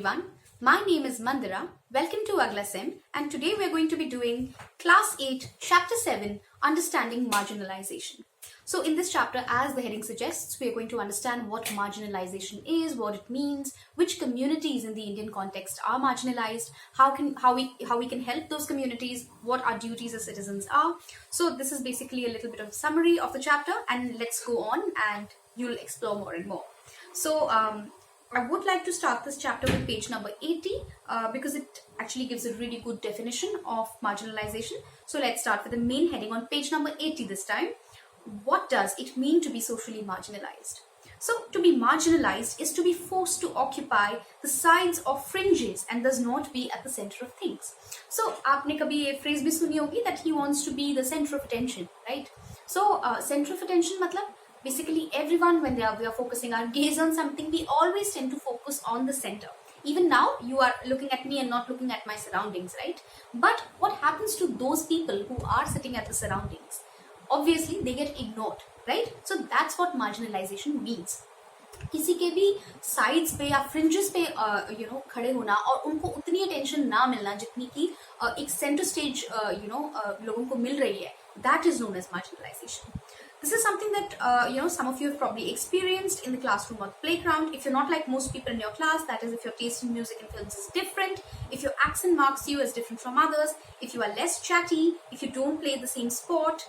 everyone. My name is Mandira. Welcome to AglaSem, and today we are going to be doing Class 8, Chapter 7, Understanding Marginalization. So in this chapter, as the heading suggests, we are going to understand what marginalization is, what it means, which communities in the Indian context are marginalized, how we can help those communities, what our duties as citizens are. So this is basically a little bit of a summary of the chapter, and let's go on and you'll explore more and more. So I would like to start this chapter with page number 80 because it actually gives a really good definition of marginalization. So let's start with the main heading on page number 80 this time. What does it mean to be socially marginalized? So to be marginalized is to be forced to occupy the sides or fringes and does not be at the center of things. So आपने कभी ये phrase भी सुनी होगी that he wants to be the center of attention, right? So center of attention मतलब basically everyone, when we are focusing our gaze on something, we always tend to focus on the center. Even now you are looking at me and not looking at my surroundings, right? But what happens to those people who are sitting at the surroundings? Obviously they get ignored, right? So that's what marginalization means. किसी के भी sides पे या fringes पे खड़े होना और उनको उतनी अटेंशन ना मिलना जितनी कि एक सेंटर स्टेज लोगों को मिल रही है, that is known as marginalization. This is something that some of you have probably experienced in the classroom or the playground. If you're not like most people in your class, that is if your taste in music and films is different, if your accent marks you as different from others, if you are less chatty, if you don't play the same sport,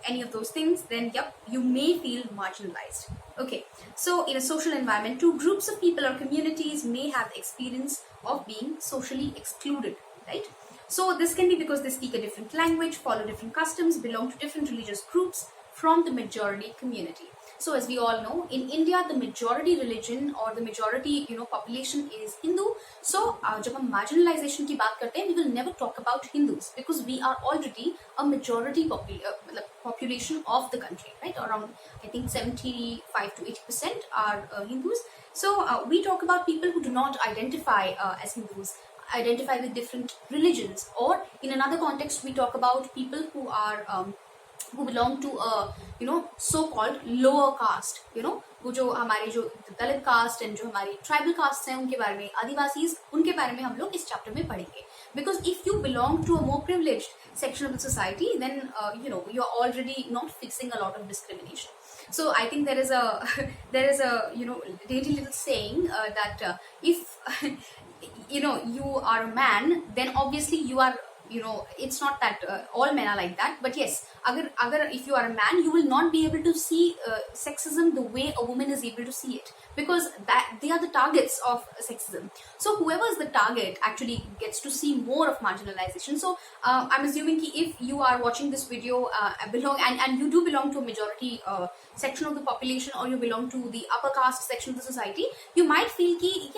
any of those things, then yep, you may feel marginalized. Okay, so in a social environment, two groups of people or communities may have the experience of being socially excluded, right? So this can be because they speak a different language, follow different customs, belong to different religious groups from the majority community. So as we all know, in India, the majority religion or the majority population is Hindu. So जब हम marginalization की बात करते हैं, we will never talk about Hindus because we are already a majority population of the country, right? Around I think 75 to 80% are Hindus. So we talk about people who do not identify as Hindus, identify with different religions, or in another context, we talk about people who are who belong to a so-called lower caste, वो जो हमारे जो दलित cast and जो हमारी tribal caste हैं उनके बारे में, आदिवासीज, उनके बारे में हम लोग इस चैप्टर में पढ़ेंगे. Because if you belong to a more privileged section of the society, then you are already not facing a lot of discrimination. So I think there is a dainty little saying that if you are a man, then obviously you are it's not that all men are like that, but yes, if you are a man, you will not be able to see sexism the way a woman is able to see it, because that they are the targets of sexism. So whoever is the target actually gets to see more of marginalization. So I'm assuming that if you are watching this video and you do belong to a majority section of the population, or you belong to the upper caste section of the society, you might feel कि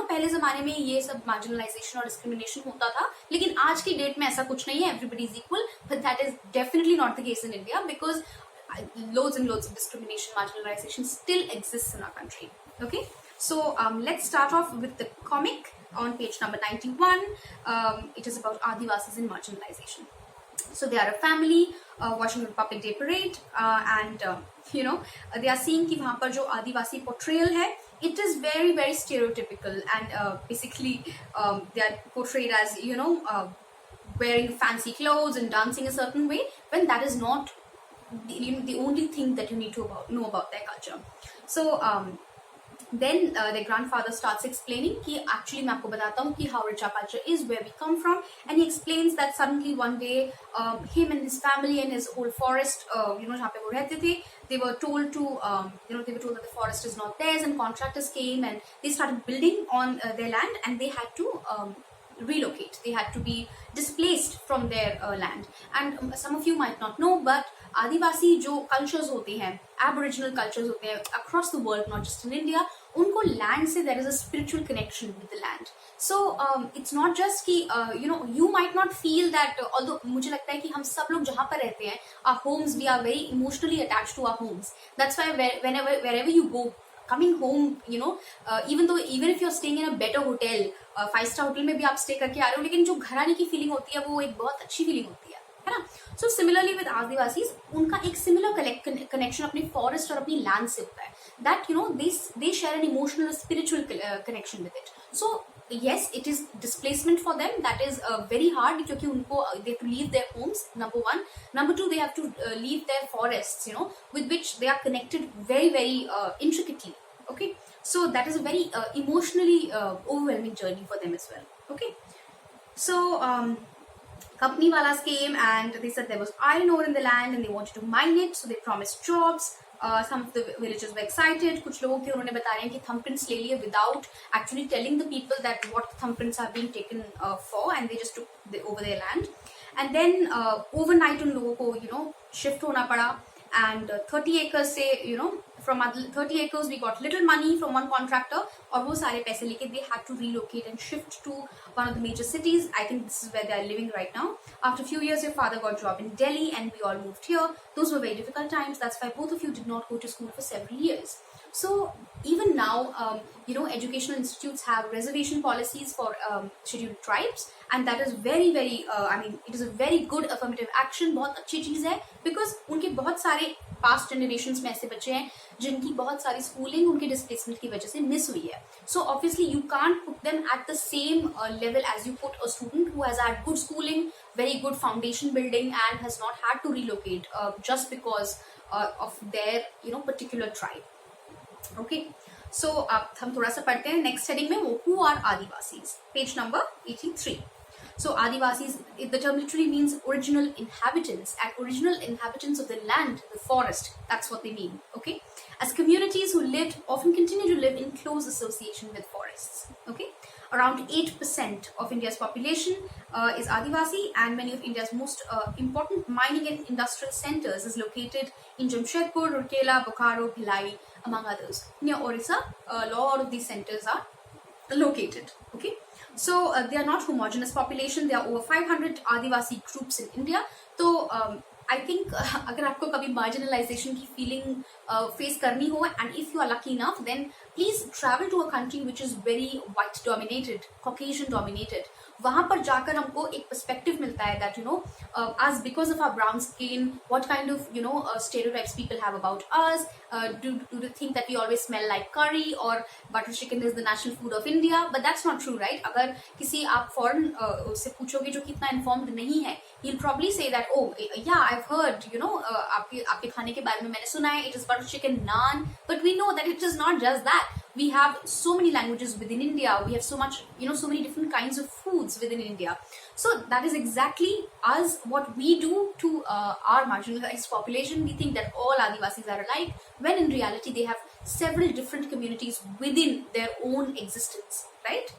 पहले ज़माने में ये सब marginalization और discrimination होता था, लेकिन आज की डेट में ऐसा कुछ नहीं है, everybody is equal. But that is definitely not the case in India, because loads and loads of discrimination, marginalization still exists in our country. Okay, so let's start off with the comic on page number 91. It is about Adivasis and marginalization. So they are a family watching the Republic Day parade, and they are seeing कि वहाँ पर जो आदिवासी portrayal है, it is very very stereotypical, and basically they are portrayed as wearing fancy clothes and dancing a certain way, when that is not the only thing that you need to know about their culture. So then their grandfather starts explaining कि actually मैं आपको बताता हूँ कि how Richa culture is, where we come from, and he explains that suddenly one day him and his family and his whole forest जहाँ पे वो रहते थे, they were told that the forest is not theirs, and contractors came and they started building on their land, and they had to relocate. They had to be displaced from their land. And some of you might not know, but आदिवासी जो cultures होते हैं, aboriginal cultures होते हैं across the world, not just in India, उनको land से there is a spiritual connection with the land. So it's not just कि you might not feel that, although मुझे लगता है कि हम सब लोग जहाँ पर रहते हैं, our homes, we are very emotionally attached to our homes. That's why wherever you go, coming home, even if you're staying in a better hotel, 5-star hotel में भी आप stay करके आ रहे हो, लेकिन जो घर आने की feeling होती है वो एक बहुत अच्छी feeling होती है ना? So similarly with Adivasis, उनका एक similar connection अपने forest और अपनी land से होता है. That they share an emotional, spiritual connection with it. So yes, it is displacement for them. That is very hard क्योंकि उनको they have to leave their homes, number one. Number two, they have to leave their forests, with which they are connected very, very intricately. Okay, so that is a very emotionally overwhelming journey for them as well. Okay, so company walas came and they said there was iron ore in the land and they wanted to mine it, so they promised jobs. Some of the villagers were excited. कुछ लोगों के उन्होंने बता रहे हैं कि thumbprints ले लिए without actually telling the people that what thumbprints are being taken for, and they just took over their land. And then overnight उन लोगों को shift होना पड़ा, and 30 acres से from 30 acres we got little money from one contractor, और वो सारे पैसे लेके they had to relocate and shift to one of the major cities. I think this is where they are living right now. After a few years, your father got a job in Delhi and we all moved here. Those were very difficult times. That's why both of you did not go to school for several years. So even now, educational institutes have reservation policies for scheduled tribes, and that is very, very, it is a very good affirmative action. बहुत अच्छी चीज है, because उनके बहुत सारे past generations में ऐसे बच्चे हैं जिनकी बहुत सारी schooling उनके displacement की वजह से miss हुई है. So obviously you can't put them at the same level as you put a student who has had good schooling, very good foundation building, and has not had to relocate just because of their particular tribe. Okay, so अब हम थोड़ा सा पढ़ते हैं next heading में. वो who are Adivasis, page number 83. So Adivasis, the term literally means original inhabitants, and original inhabitants of the land, the forest, that's what they mean. Okay, as communities who lived, often continue to live in close association with forests. Okay, around 8% of India's population is Adivasi, and many of India's most important mining and industrial centers is located in Jamshedpur, Rourkela, Bokaro, Bhilai, among others. Near Orissa, a lot of these centers are located. Okay, so they are not homogeneous population. There are over 500 Adivasi groups in India. So I think अगर आपको कभी marginalization की feeling face करनी हो, and if you are lucky enough, then please travel to a country which is very white dominated, Caucasian dominated. वहाँ पर जाकर हमको एक perspective मिलता है that us, because of our brown skin, what kind of stereotypes people have about us. Do they think that we always smell like curry, or butter chicken is the national food of India? But that's not true, right? अगर किसी आप foreign से पूछोगे जो कितना informed नहीं है, he'll probably say that, oh yeah, I've heard आपके खाने के बारे में मैंने सुना है, it is butter chicken, naan. But we know that it is not just that. We have so many languages within India. We have so much, so many different kinds of foods within India. So that is exactly us, what we do to our marginalized population. We think that all Adivasis are alike, when in reality they have several different communities within their own existence, right?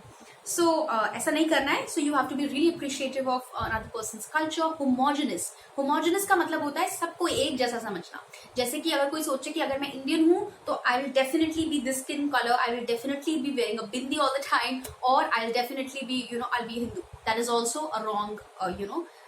So ऐसा नहीं करना है. So you have to be really appreciative of another person's culture. Homogeneous का मतलब होता है सबको एक जैसा समझना. जैसे कि अगर कोई सोचे कि अगर मैं इंडियन हूँ तो I will definitely be this skin color, I will definitely be wearing a bindi all the time, or I'll definitely be I'll be Hindu. That is also a wrong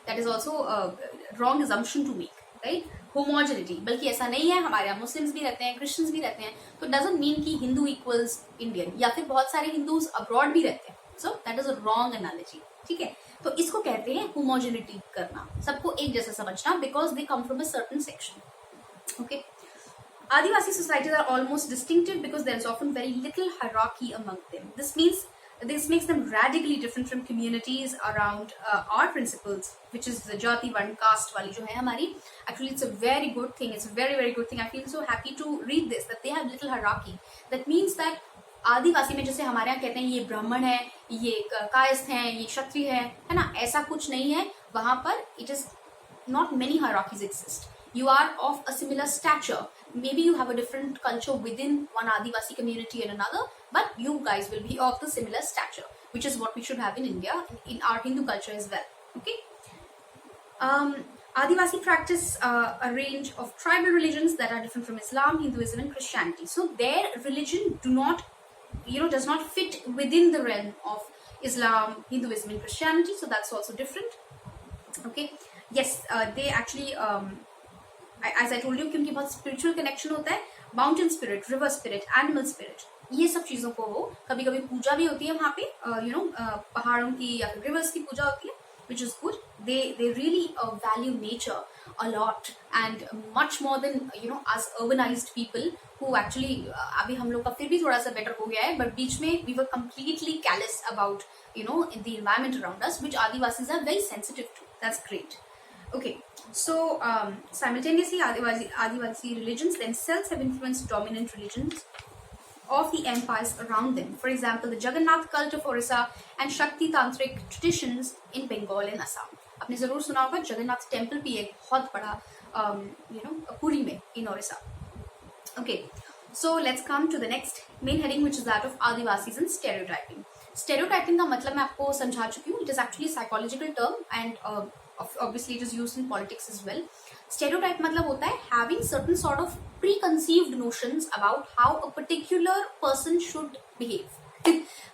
that is also a wrong assumption to make, right? Homogeneity, बल्कि ऐसा नहीं है. हमारे यहाँ Muslims भी रहते हैं, Christians भी रहते हैं, तो doesn't mean कि हिंदू equals इंडियन, या फिर बहुत सारे हिंदूज अब्रॉड भी रहते हैं. So that is a wrong analogy. ठीक है, तो इसको कहते हैं homogeneity करना, सबको एक जैसा समझना, because they come from a certain section. Okay, Adivasi societies are almost distinctive because there is often very little hierarchy among them. This makes them radically different from communities around our principles, which is the jati varn caste wali jo hai hamari. Actually, it's a very good thing. It's a very, very good thing. I feel so happy to read this, that they have little hierarchy. That means that आदिवासी में जैसे हमारे यहाँ कहते हैं ये ब्राह्मण है, ये कायस्थ हैं, ये क्षत्रिय है ना, ऐसा कुछ नहीं है वहाँ पर. It is not many hierarchies exist. You are of a similar stature. Maybe you have a different culture within one Adivasi community and another, but you guys will be of the similar stature, which is what we should have in India, in our Hindu culture as well. Okay. Adivasi practice a range of tribal religions that are different from Islam, Hinduism, and Christianity. So their religion does not fit within the realm of Islam, Hinduism, and Christianity. So that's also different. Okay. Yes, they actually, as I told you, क्योंकि बहुत spiritual connection होता है, mountain spirit, river spirit, animal spirit, ये सब चीजों को वो कभी कभी पूजा भी होती है वहाँ पे, पहाड़ों की या फिर rivers की पूजा होती है. which is good. They really value nature a lot, and much more than us urbanized people who actually अभी हम लोग का फिर भी थोड़ा सा better हो गया है, but बीच में we were completely callous about the environment around us, which Adivasis are very sensitive to. That's great. Okay, so simultaneously Adivasi religions themselves have influenced dominant religions of the empires around them. For example, the Jagannath cult of Orissa and Shakti Tantric traditions in Bengal and Assam. आपने जरूर सुना होगा Jagannath temple भी एक बहुत बड़ा पुरी में in Orissa. Okay, so let's come to the next main heading, which is that of Adivasis and stereotyping. Stereotyping का मतलब मैं आपको समझा चुकी हूँ. It is actually a psychological term, and obviously it is used in politics as well. Stereotype मतलब होता है having certain sort of preconceived notions about how a particular person should behave.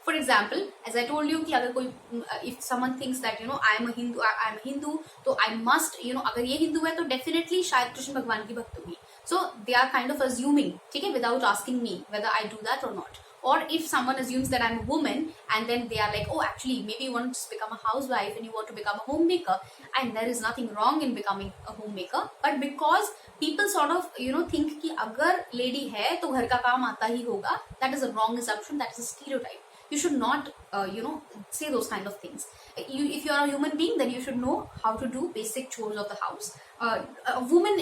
For example, as I told you कि अगर कोई if someone thinks that I am a Hindu, तो I must अगर ये हिंदू है तो definitely शायद कृष्ण भगवान की भक्त होगी. So they are kind of assuming, ठीक है, without asking me whether I do that or not. Or if someone assumes that I'm a woman and then they are like, oh, actually, maybe you want to just become a housewife and you want to become a homemaker, and there is nothing wrong in becoming a homemaker, but because people sort of think कि अगर lady है तो घर का काम आता ही होगा, that is a wrong assumption, that is a stereotype. You should not say those kind of things. If you are a human being, then you should know how to do basic chores of the house. A woman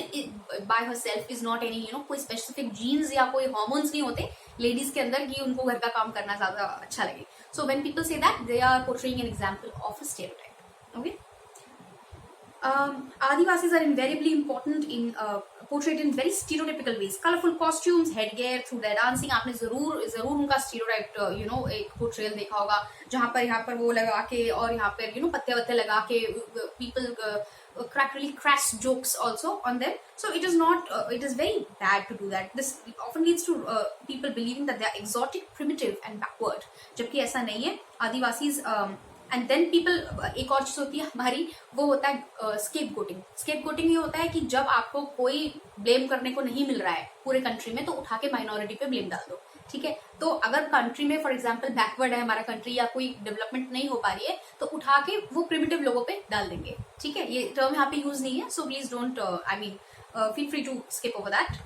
by herself is not any कोई specific genes या कोई hormones नहीं होते ladies के अंदर कि उनको घर का काम करना ज़्यादा अच्छा लगे. So when people say that, they are portraying an example of a stereotype. Okay. Adivasis are invariably important in portrayed in very stereotypical ways. Colorful costumes, headgear, through their dancing. आपने जरूर उनका stereotype एक portrayal देखा होगा जहाँ पर वो लगा के और यहाँ पर पत्ते लगा के people crack really crass jokes also on them. So it is not it is very bad to do that. This often leads to people believing that they are exotic, primitive and backward, जबकि ऐसा नहीं है. Adivasis and then people एक और चीज होती है हमारी, वो होता है स्केपगोटिंग. स्केपगोटिंग ये होता है कि जब आपको कोई ब्लेम करने को नहीं मिल रहा है पूरे कंट्री में, तो उठा के माइनॉरिटी पे ब्लेम डाल दो. ठीक है, तो अगर कंट्री में फॉर एग्जांपल बैकवर्ड है हमारा कंट्री या कोई डेवलपमेंट नहीं हो पा रही है, तो उठा के वो प्रिमिटिव लोगों पे डाल देंगे. ठीक है, ये टर्म यहाँ पे यूज नहीं है, so please don't feel free to skip over that,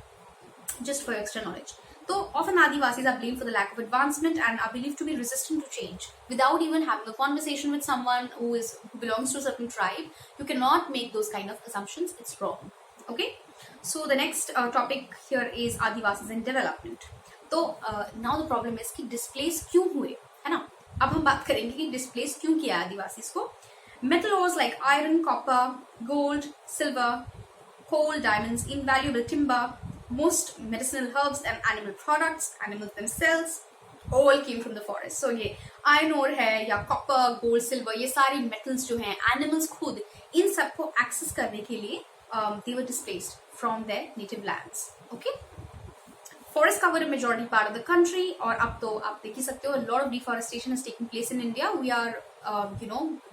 just for extra knowledge. So often Adivasis are blamed for the lack of advancement and are believed to be resistant to change. Without even having a conversation with someone who belongs to a certain tribe, you cannot make those kind of assumptions. It's wrong. Okay. So the next topic here is Adivasis and development. So now the problem is कि displace क्यों हुए, है ना? अब हम बात करेंगे कि displace क्यों किया Adivasis को. Metal ores like iron, copper, gold, silver, coal, diamonds, invaluable timber, most medicinal herbs and animal products, animals themselves, all came from the forest. So ये iron ore है या copper, gold, silver, ये सारी metals जो हैं, animals खुद इन सबको access करने के लिए they were displaced from their native lands. Okay. Forests cover a majority part of the country, और अब तो आप देख ही सकते हो, a lot of deforestation is taking place in India. We are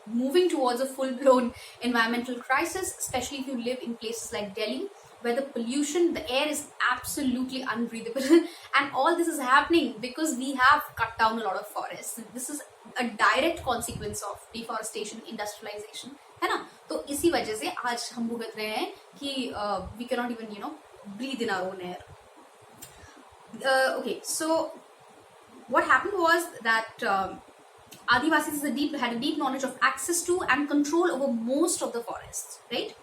moving towards a full-blown environmental crisis, especially if you live in places like Delhi, where the pollution, the air is absolutely unbreathable. And all this is happening because we have cut down a lot of forests. This is a direct consequence of deforestation, industrialization, है ना? तो इसी वजह से आज हम भुगत रहे हैं कि we cannot even breathe in our own air. Okay, so what happened was that Adivasis had a deep knowledge of access to and control over most of the forests, right?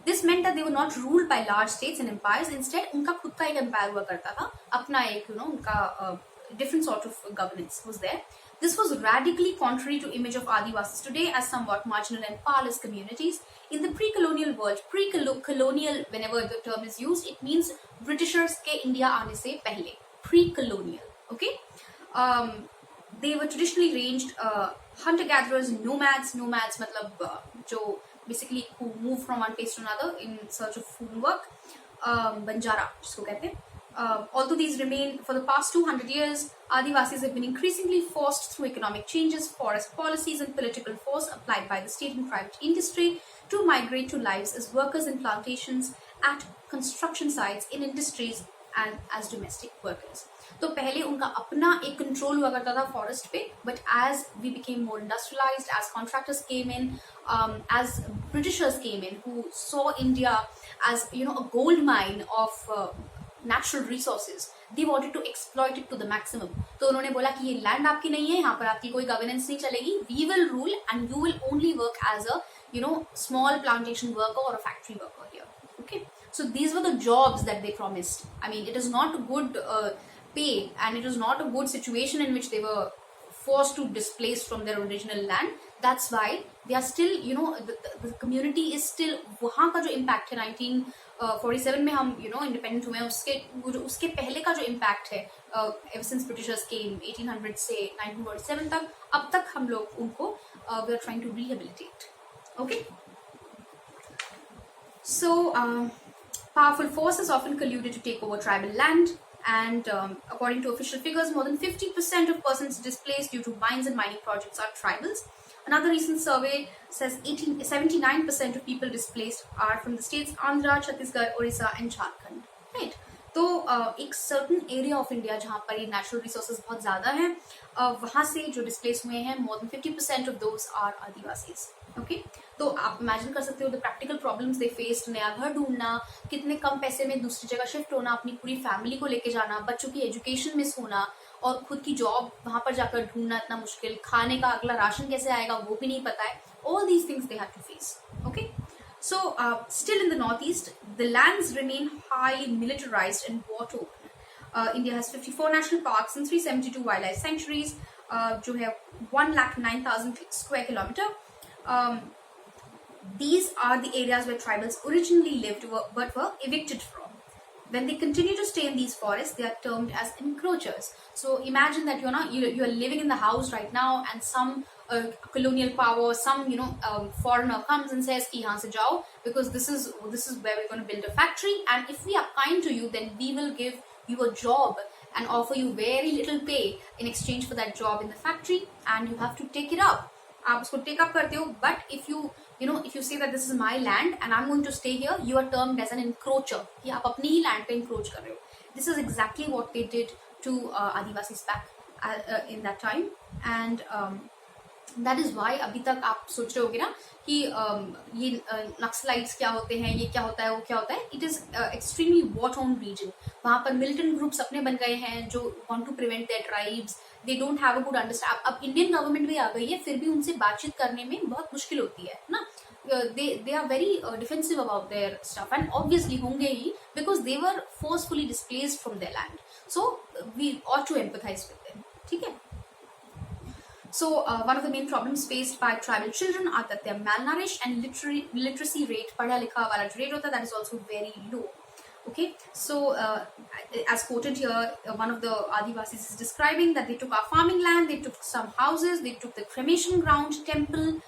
This meant that they were not ruled by large states and empires. Instead, उनका खुद का एक empire हुआ करता था, अपना एक उनका different sort of governance was there. This was radically contrary to image of Adivasis today as somewhat marginal and powerless communities. In the pre-colonial world, pre-colonial, whenever the term is used, it means Britishers के India आने से पहले, pre-colonial. Okay, they were traditionally ranged hunter-gatherers, nomads मतलब जो basically who move from one place to another in search of food and work, Banjara जिसको कहते हैं. Although these remain for the past 200 years, Adivasis have been increasingly forced through economic changes, forest policies and political force applied by the state and private industry to migrate to lives as workers in plantations, at construction sites, in industries and as domestic workers. तो पहले उनका अपना एक control हुआ करता था forest पे, but as we became more industrialised, as contractors came in, as Britishers came in who saw India as, you know, a gold mine of natural resources, they wanted to exploit it to the maximum. तो उन्होंने बोला कि ये land आपकी नहीं है, यहाँ पर आपकी कोई गवर्नेंस नहीं चलेगी, we will rule and you will only work as a, you know, small plantation worker or a factory worker here. Okay, so these were the jobs that they promised. I mean, it is not good pay, and it was not a good situation in which they were forced to displace from their original land. That's why they are still, you know, the community is still, वहाँ का जो impact है 1947 में हम, you know, independent हुए, उसके पहले का जो impact है, ever since Britishers came 1800 से 1947 तक, अब तक हम लोग उनको we are trying to rehabilitate. Okay, so powerful forces often colluded to take over tribal land. And according to official figures, more than 50% of persons displaced due to mines and mining projects are tribals. Another recent survey says 79% of people displaced are from the states Andhra, Chhattisgarh, Orissa and Jharkhand. Right? तो एक certain area of India जहाँ पर ये natural resources बहुत ज़्यादा हैं, वहाँ से जो displaced हुए हैं, more than 50% of those are Adivasis. Okay? तो आप imagine कर सकते हो the practical problems they faced, नया घर ढूंढना, कितने कम पैसे में दूसरी जगह शिफ्ट होना, अपनी पूरी फैमिली को लेके जाना, बच्चों की एजुकेशन मिस होना और खुद की जॉब वहाँ पर जाकर ढूंढना इतना मुश्किल, खाने का अगला राशन कैसे आएगा वो भी नहीं पता है. All these things they had to face. Okay? So, still in the northeast, the lands remain highly militarized and war-torn. India has 54 national parks and 372 wildlife sanctuaries, जो है 109,000 square kilometer. These are the areas where tribals originally lived but were evicted from. When they continue to stay in these forests, they are termed as enclosures. So imagine that you are living in the house right now, and some colonial power, some foreigner comes and says कि यहाँ से जाओ, because this is where we're going to build a factory, and if we are kind to you, then we will give you a job and offer you very little pay in exchange for that job in the factory, and you have to take it up. आप उसको take up करते हो, but if you say that this is my land and I'm going to stay here, you are termed as an encroacher. कि आप अपनी ही land पे encroach कर रहे हो. This is exactly what they did to Adivasis back in that time, and that is why अभी तक आप सोच रहे होगे ना कि ये नक्सलाइट्स क्या होते हैं, ये क्या होता है, वो क्या होता है. It is extremely war-torn region. वहाँ पर militant groups अपने बन गए हैं जो want to prevent their tribes. They don't have a good understanding. अब इंडियन गवर्नमेंट भी आ गई है, फिर भी उनसे बातचीत करने में बहुत मुश्किल होती है ना. They are very defensive about their stuff, and obviously होंगे ही, because they were forcefully displaced from their land. So we ought to empathize with them. ठीक है. So one of the main problems faced by tribal children are that they are malnourished, and literacy rate, पढ़ा लिखा वाला जो rate होता है, that is also very low. Okay, so as quoted here, one of the Adivasis is describing that they took our farming land, they took some houses, they took the cremation ground, temple,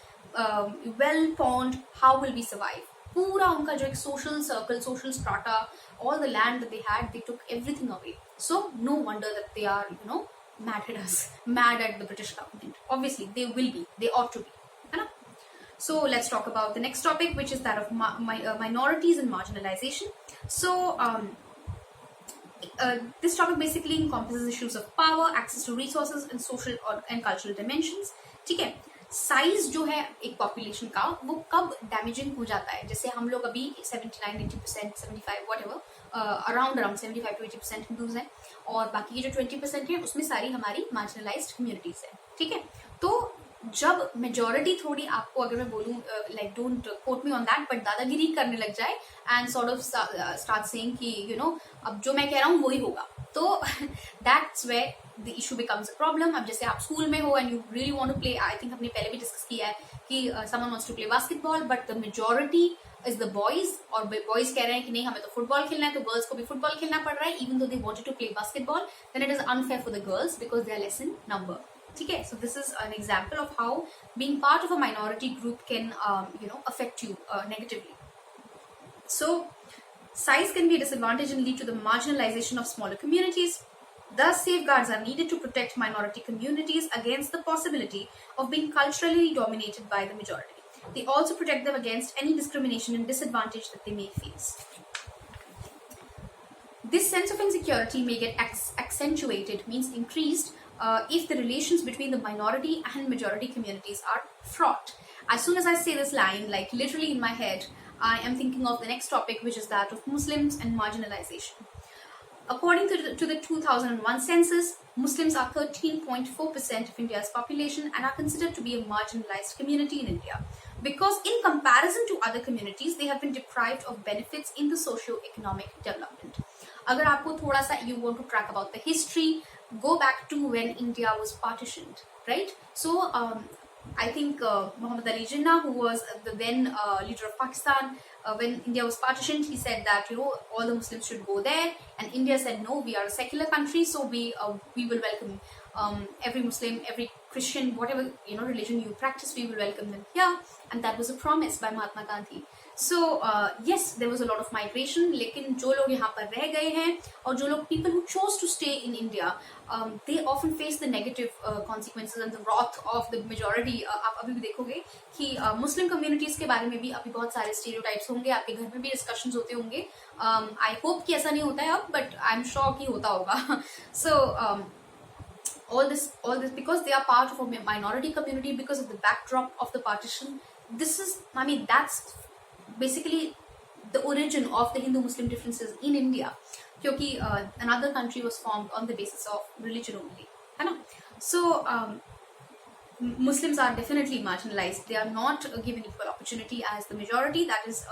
well, pond. How will we survive? पूरा उनका जो एक social circle, social strata, all the land that they had, they took everything away. So no wonder that they are, mad at us, mad at the British government. Obviously, they will be, they ought to be. So let's talk about the next topic, which is that of minorities and marginalization. So this topic basically encompasses issues of power, access to resources, and social and cultural dimensions. ठीक है. Size जो है एक population का, वो कब damaging हो जाता है. जैसे हम लोग अभी 79-80%, 75 whatever, अराउंड 75 to 80% हिंदूज हैं, और बाकी की जो 20% है उसमें सारी हमारी मार्जिनलाइज्ड कम्युनिटीज हैं. ठीक है. तो जब मेजॉरिटी थोड़ी, आपको अगर मैं बोलूँ, like don't quote me on that, but दादागिरी करने लग जाए and sort of start saying कि अब जो मैं कह रहा हूँ वही होगा, तो that's where the issue becomes a problem. अब जैसे आप स्कूल में हो and you really want to play, I think हमने पहले भी डिस्कस किया है कि someone wants to play basketball, but the majority is the boys, और बॉयज कह रहे हैं कि नहीं हमें तो फुटबॉल खेलना है, तो गर्ल्स को भी फुटबॉल खेलना पड़ रहा है, even though they wanted to play basketball, then it is unfair for the girls because they are less in number. ठीक है. So this is an example of how being part of a minority group can affect you negatively. So size can be a disadvantage and lead to the marginalization of smaller communities. Thus, safeguards are needed to protect minority communities against the possibility of being culturally dominated by the majority. They also protect them against any discrimination and disadvantage that they may face. This sense of insecurity may get accentuated, means increased, if the relations between the minority and majority communities are fraught. As soon as I say this line, like literally in my head, I am thinking of the next topic, which is that of Muslims and marginalization. According to the 2001 census, Muslims are 13.4% of India's population and are considered to be a marginalized community in India, because in comparison to other communities, they have been deprived of benefits in the socio-economic development. Agar aapko thoda sa, you want to track about the history, go back to when India was partitioned, right? So I think Muhammad Ali Jinnah, who was the then leader of Pakistan, when India was partitioned, he said that all the Muslims should go there, and India said no, we are a secular country, so we will welcome every Muslim, every Christian, whatever religion you practice, we will welcome them here, and that was a promise by Mahatma Gandhi. So yes, there was a lot of migration, लेकिन जो लोग यहाँ पर रह गए हैं और जो लोग people who chose to stay in India, they often face the negative consequences and the wrath of the majority. आप अभी भी देखोगे कि Muslim communities के बारे में भी अभी बहुत सारे stereotypes होंगे, आपके घर में भी discussions होते होंगे. I hope कि ऐसा नहीं होता है अब, but I'm sure कि होता होगा. So all this because they are part of a minority community, because of the backdrop of the partition. This is, I mean, that's basically the origin of the Hindu-Muslim differences in India, क्योंकि another country was formed on the basis of religion only, है ना? So Muslims are definitely marginalized. They are not given equal opportunity as the majority. That is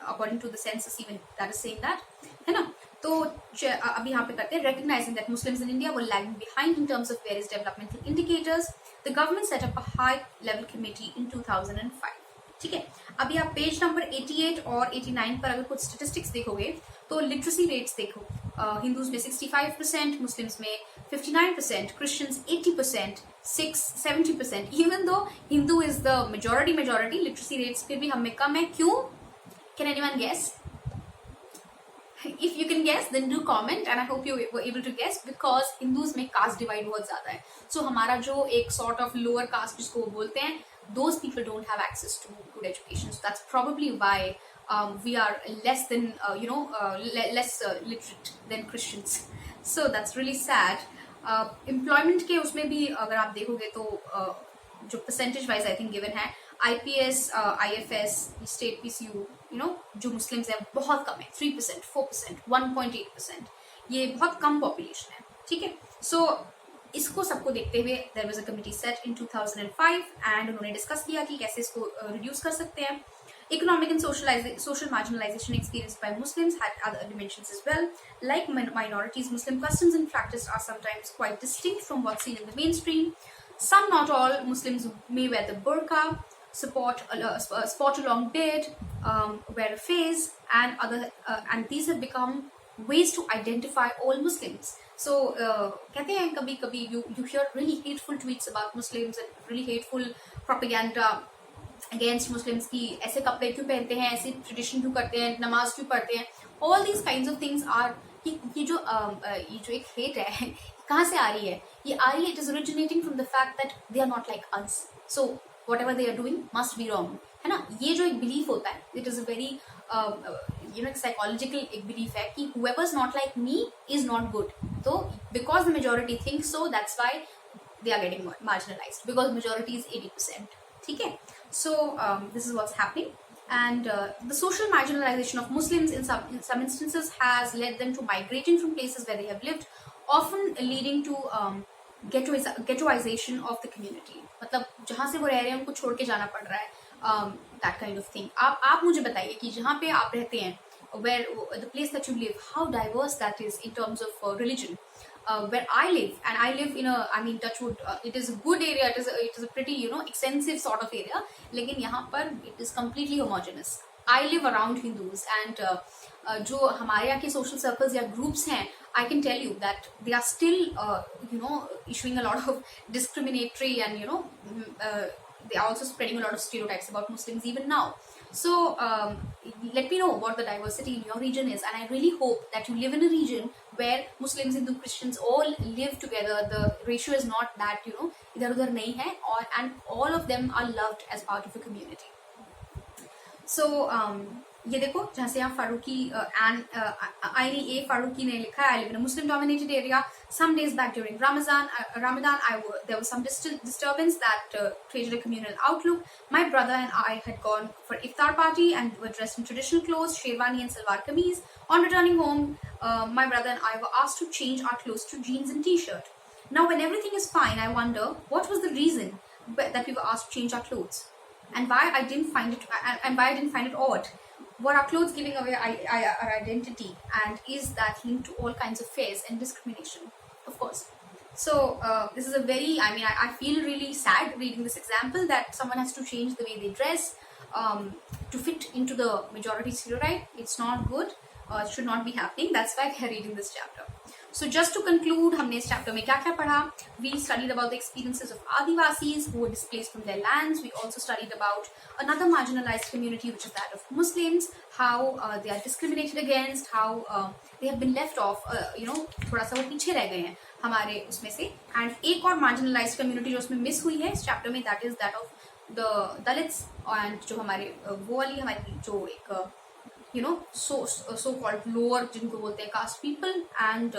according to the census, even that is saying that, है ना? तो अभी यहाँ पे करते हैं, recognizing that Muslims in India were lagging behind in terms of various developmental indicators. The government set up a high-level committee in 2005. ठीक है, अभी आप पेज नंबर 88 और 89 पर अगर कुछ स्टेटिस्टिक्स देखोगे तो लिटरेसी रेट्स देखो, हिंदूज में 65%, मुस्लिम्स में 59%, Christians 80%, Sikhs 70%. Even though Hindu is the majority, literacy rates फिर भी हम में कम है. क्यों? Can anyone guess? If you can guess, then do comment, and I hope you were able to guess, because Hindus में caste divide बहुत ज़्यादा है. So हमारा जो एक sort of lower caste जिसको वो बोलते हैं, those people don't have access to good education. So that's probably why we are less than less literate than Christians. So that's really sad. Employment के उसमें भी अगर आप देखोगे तो जो percentage wise I think given है, IPS, IFS, state PCU, जो मुस्लिम्स हैं बहुत कम है, 3%, 4%, 1.8%. ये बहुत कम पॉपुलेशन है, ठीक है. सो इसको सबको देखते हुए there was a committee set in 2005 एंड उन्होंने डिस्कस किया कि कैसे इसको रिड्यूस कर सकते हैं. Economic and social marginalization experienced by Muslims had other dimensions as well. Like minorities, Muslim customs and practice are sometimes quite distinct from what's seen in the mainstream. Some, not all, Muslims may wear the burqa, sport a long beard, wear a fez, and these have become ways to identify all Muslims. So कहते हैं कभी you hear really hateful tweets about Muslims and really hateful propaganda against Muslims कि ऐसे कपड़े क्यों पहनते हैं, ऐसे ट्रेडिशन क्यों करते हैं, नमाज क्यों पढ़ते हैं. All these kinds of things are ये जो एक hate है कहाँ से आ रही है? ये आ रही है, it is originating from the fact that they are not like us. So whatever they are doing must be wrong, है ना? ये जो एक belief होता है, it is a very psychological एक belief है कि whoever is not like me is not good. So because the majority thinks so, that's why they are getting marginalized, because majority is 80%. ठीक है? So this is what's happening, and the social marginalization of Muslims in some instances has led them to migrating from places where they have lived, often leading to ghettoization of the community. मतलब जहाँ से वो रह रहे हैं उनको छोड़ के जाना पड़ रहा है, that kind of thing. आप मुझे बताइए कि जहाँ पे आप रहते हैं, where the place that you live, how diverse that is in terms of religion. Where I live, and I live in Touchwood, it is a good area, it is a pretty extensive sort of area, लेकिन यहाँ पर it is completely homogeneous. I live around Hindus, and जो हमारे यहाँ के social circles या groups हैं, I can tell you that they are still issuing a lot of discriminatory and they are also spreading a lot of stereotypes about Muslims even now. So let me know what the diversity in your region is, and I really hope that you live in a region where Muslims, Hindu, Christians all live together. The ratio is not that इधर उधर नहीं है, and all of them are loved as part of a community. So ये देखो जहाँ से यहाँ फारूकी आईनी ए फारूकी ने लिखा है, I live in a Muslim dominated area. Some days back during Ramadan, there was some disturbance that created a communal outlook. My brother and I had gone for iftar party and were dressed in traditional clothes, sherwani and salwar kameez. On returning home, my brother and I were asked to change our clothes to jeans and t-shirt. Now when everything is fine, I wonder what was the reason that we were asked to change our clothes, and why I didn't find it odd. Were our clothes giving away our identity, and is that linked to all kinds of fears and discrimination? Of course. So this is a very, I feel really sad reading this example that someone has to change the way they dress to fit into the majority stereotype. It's not good. It should not be happening. That's why we are reading this chapter. So just to conclude, हमने इस chapter में क्या-क्या पढ़ा? We studied about the experiences of Adivasis who were displaced from their lands. We also studied about another marginalized community, which is that of Muslims, how they are discriminated against, how they have been left off, थोड़ा सा वो पीछे रह गए हैं हमारे उसमें से. And एक और marginalized community जो उसमें miss हुई है इस chapter में, that is that of the Dalits, and जो हमारे वो वाली हमारी जो एक so-called lower जिनको बोलते हैं caste people, and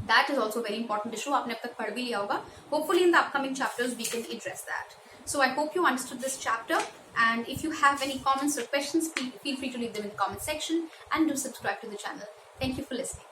that is also a very important issue. आपने अब तक पढ़ भी लिया होगा. Hopefully in the upcoming chapters we can address that. So I hope you understood this chapter, and if you have any comments or questions, feel free to leave them in the comment section, and do subscribe to the channel. Thank you for listening.